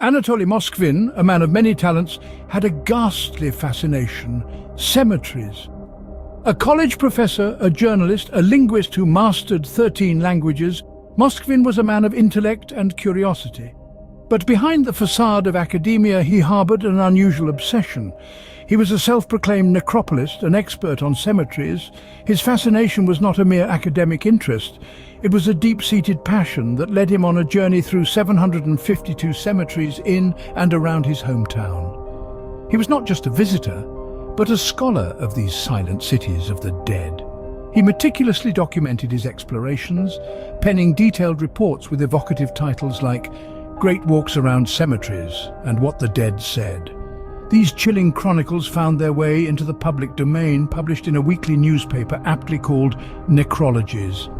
Anatoly Moskvin, a man of many talents, had a ghastly fascination: cemeteries. A college professor, a journalist, a linguist who mastered 13 languages, Moskvin was a man of intellect and curiosity. But behind the facade of academia, he harbored an unusual obsession. He was a self-proclaimed necropolist, an expert on cemeteries. His fascination was not a mere academic interest. It was a deep-seated passion that led him on a journey through 752 cemeteries in and around his hometown. He was not just a visitor, but a scholar of these silent cities of the dead. He meticulously documented his explorations, penning detailed reports with evocative titles like Great Walks Around Cemeteries and What the Dead Said. These chilling chronicles found their way into the public domain, published in a weekly newspaper aptly called Necrologies.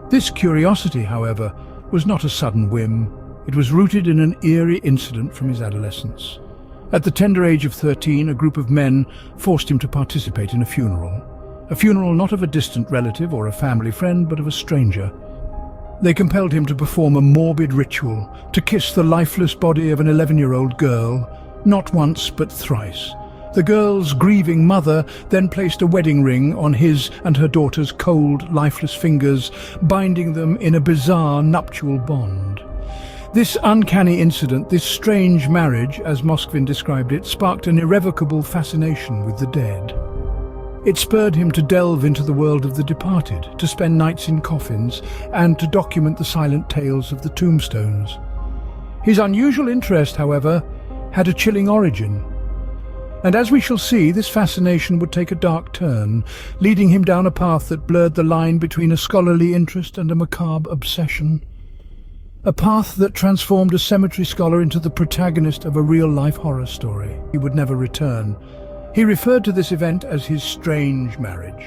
This curiosity, however, was not a sudden whim. It was rooted in an eerie incident from his adolescence. At the tender age of 13, a group of men forced him to participate in a funeral. A funeral not of a distant relative or a family friend, but of a stranger. They compelled him to perform a morbid ritual, to kiss the lifeless body of an 11-year-old girl, not once but thrice. The girl's grieving mother then placed a wedding ring on his and her daughter's cold, lifeless fingers, binding them in a bizarre nuptial bond. This uncanny incident, this strange marriage, as Moskvin described it, sparked an irrevocable fascination with the dead. It spurred him to delve into the world of the departed, to spend nights in coffins, and to document the silent tales of the tombstones. His unusual interest, however, had a chilling origin. And as we shall see, this fascination would take a dark turn, leading him down a path that blurred the line between a scholarly interest and a macabre obsession. A path that transformed a cemetery scholar into the protagonist of a real-life horror story. He would never return. He referred to this event as his strange marriage.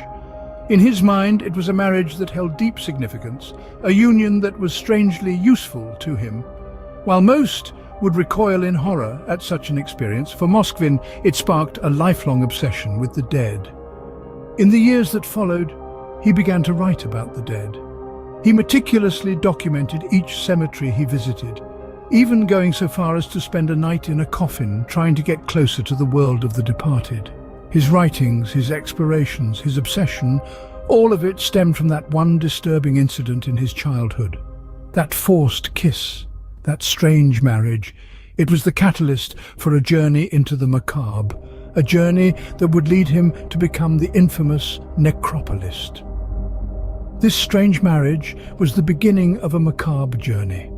In his mind, it was a marriage that held deep significance, a union that was strangely useful to him. While most would recoil in horror at such an experience, for Moskvin it sparked a lifelong obsession with the dead. In the years that followed, he began to write about the dead. He meticulously documented each cemetery he visited, even going so far as to spend a night in a coffin trying to get closer to the world of the departed. His writings, his explorations, his obsession, all of it stemmed from that one disturbing incident in his childhood. That forced kiss, that strange marriage. It was the catalyst for a journey into the macabre, a journey that would lead him to become the infamous necropolist. This strange marriage was the beginning of a macabre journey.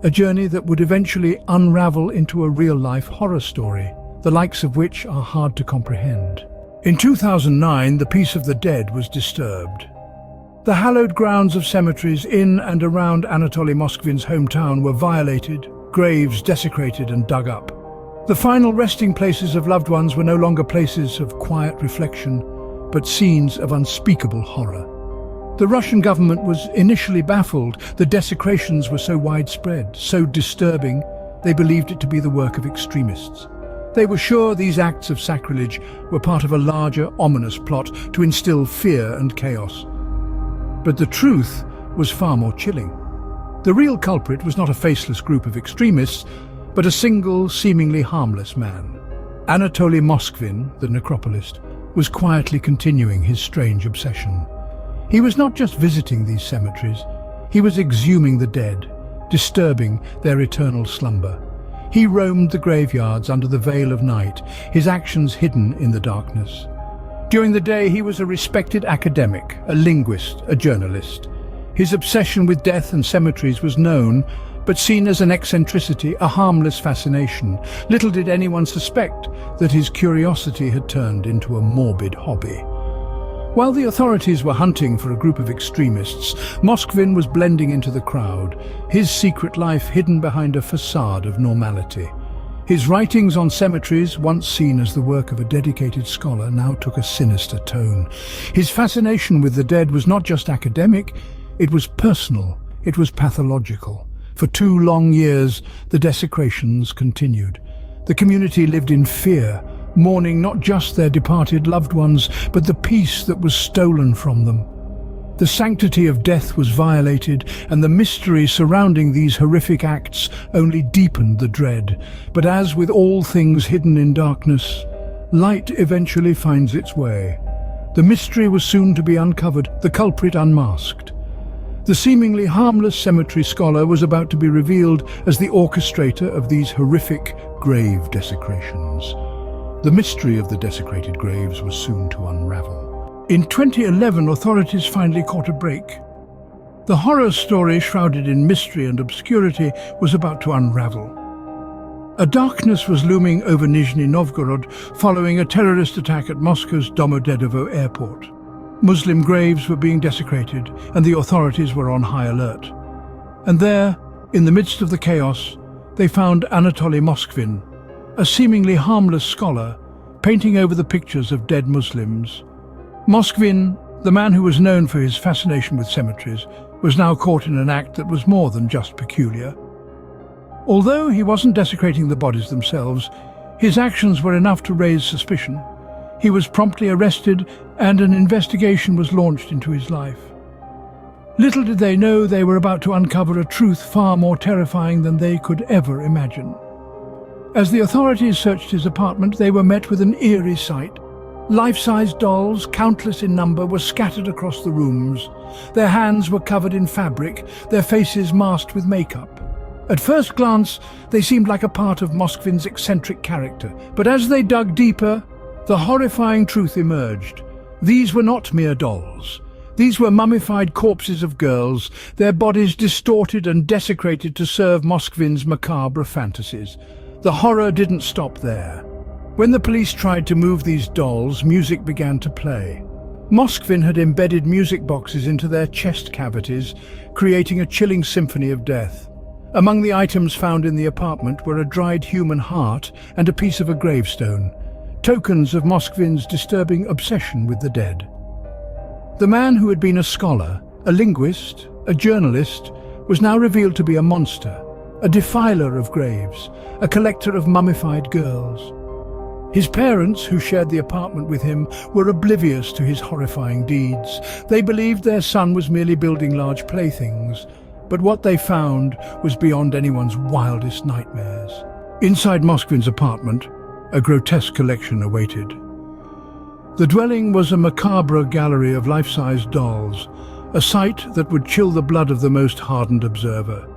A journey that would eventually unravel into a real-life horror story, the likes of which are hard to comprehend. In 2009, the peace of the dead was disturbed. The hallowed grounds of cemeteries in and around Anatoly Moskvin's hometown were violated, graves desecrated and dug up. The final resting places of loved ones were no longer places of quiet reflection, but scenes of unspeakable horror. The Russian government was initially baffled. The desecrations were so widespread, so disturbing, they believed it to be the work of extremists. They were sure these acts of sacrilege were part of a larger, ominous plot to instill fear and chaos. But the truth was far more chilling. The real culprit was not a faceless group of extremists, but a single, seemingly harmless man. Anatoly Moskvin, the necropolist, was quietly continuing his strange obsession. He was not just visiting these cemeteries, he was exhuming the dead, disturbing their eternal slumber. He roamed the graveyards under the veil of night, his actions hidden in the darkness. During the day, he was a respected academic, a linguist, a journalist. His obsession with death and cemeteries was known, but seen as an eccentricity, a harmless fascination. Little did anyone suspect that his curiosity had turned into a morbid hobby. While the authorities were hunting for a group of extremists, Moskvin was blending into the crowd, his secret life hidden behind a facade of normality. His writings on cemeteries, once seen as the work of a dedicated scholar, now took a sinister tone. His fascination with the dead was not just academic, it was personal, it was pathological. For 2 long years, the desecrations continued. The community lived in fear, mourning not just their departed loved ones, but the peace that was stolen from them. The sanctity of death was violated, and the mystery surrounding these horrific acts only deepened the dread. But as with all things hidden in darkness, light eventually finds its way. The mystery was soon to be uncovered, the culprit unmasked. The seemingly harmless cemetery scholar was about to be revealed as the orchestrator of these horrific grave desecrations. The mystery of the desecrated graves was soon to unravel. In 2011, authorities finally caught a break. The horror story, shrouded in mystery and obscurity, was about to unravel. A darkness was looming over Nizhny Novgorod following a terrorist attack at Moscow's Domodedovo airport. Muslim graves were being desecrated, and the authorities were on high alert. And there, in the midst of the chaos, they found Anatoly Moskvin, a seemingly harmless scholar, painting over the pictures of dead Muslims. Moskvin, the man who was known for his fascination with cemeteries, was now caught in an act that was more than just peculiar. Although he wasn't desecrating the bodies themselves, his actions were enough to raise suspicion. He was promptly arrested, and an investigation was launched into his life. Little did they know they were about to uncover a truth far more terrifying than they could ever imagine. As the authorities searched his apartment, they were met with an eerie sight. Life-size dolls, countless in number, were scattered across the rooms. Their hands were covered in fabric, their faces masked with makeup. At first glance, they seemed like a part of Moskvin's eccentric character, but as they dug deeper, the horrifying truth emerged. These were not mere dolls. These were mummified corpses of girls, their bodies distorted and desecrated to serve Moskvin's macabre fantasies. The horror didn't stop there. When the police tried to move these dolls, music began to play. Moskvin had embedded music boxes into their chest cavities, creating a chilling symphony of death. Among the items found in the apartment were a dried human heart and a piece of a gravestone, tokens of Moskvin's disturbing obsession with the dead. The man who had been a scholar, a linguist, a journalist, was now revealed to be a monster, a defiler of graves, a collector of mummified girls. His parents, who shared the apartment with him, were oblivious to his horrifying deeds. They believed their son was merely building large playthings, but what they found was beyond anyone's wildest nightmares. Inside Moskvin's apartment, a grotesque collection awaited. The dwelling was a macabre gallery of life-size dolls, a sight that would chill the blood of the most hardened observer.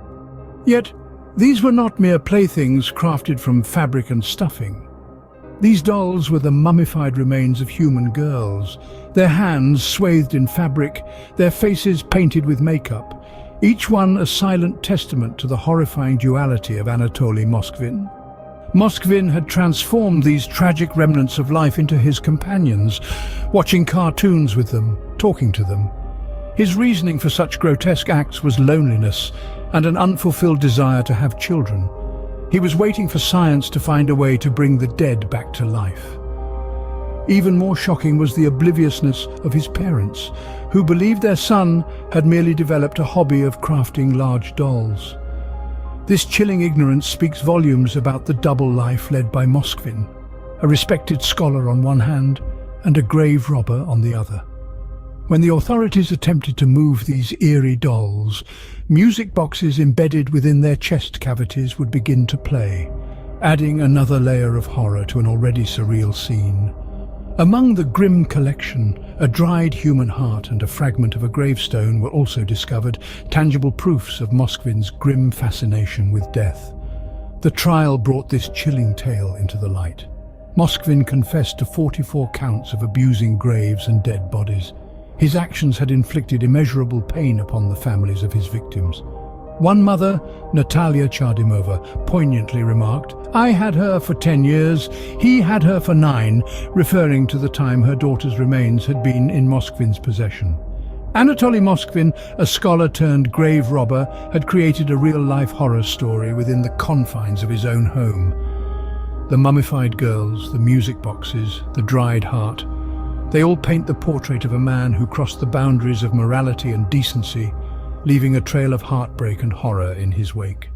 Yet, these were not mere playthings crafted from fabric and stuffing. These dolls were the mummified remains of human girls, their hands swathed in fabric, their faces painted with makeup, each one a silent testament to the horrifying duality of Anatoly Moskvin. Moskvin had transformed these tragic remnants of life into his companions, watching cartoons with them, talking to them. His reasoning for such grotesque acts was loneliness and an unfulfilled desire to have children. He was waiting for science to find a way to bring the dead back to life. Even more shocking was the obliviousness of his parents, who believed their son had merely developed a hobby of crafting large dolls. This chilling ignorance speaks volumes about the double life led by Moskvin, a respected scholar on one hand and a grave robber on the other. When the authorities attempted to move these eerie dolls, music boxes embedded within their chest cavities would begin to play, adding another layer of horror to an already surreal scene. Among the grim collection, a dried human heart and a fragment of a gravestone were also discovered, tangible proofs of Moskvin's grim fascination with death. The trial brought this chilling tale into the light. Moskvin confessed to 44 counts of abusing graves and dead bodies. His actions had inflicted immeasurable pain upon the families of his victims. One mother, Natalia Chardimova, poignantly remarked, "I had her for 10 years, he had her for 9, referring to the time her daughter's remains had been in Moskvin's possession. Anatoly Moskvin, a scholar turned grave robber, had created a real-life horror story within the confines of his own home. The mummified girls, the music boxes, the dried heart, they all paint the portrait of a man who crossed the boundaries of morality and decency, leaving a trail of heartbreak and horror in his wake.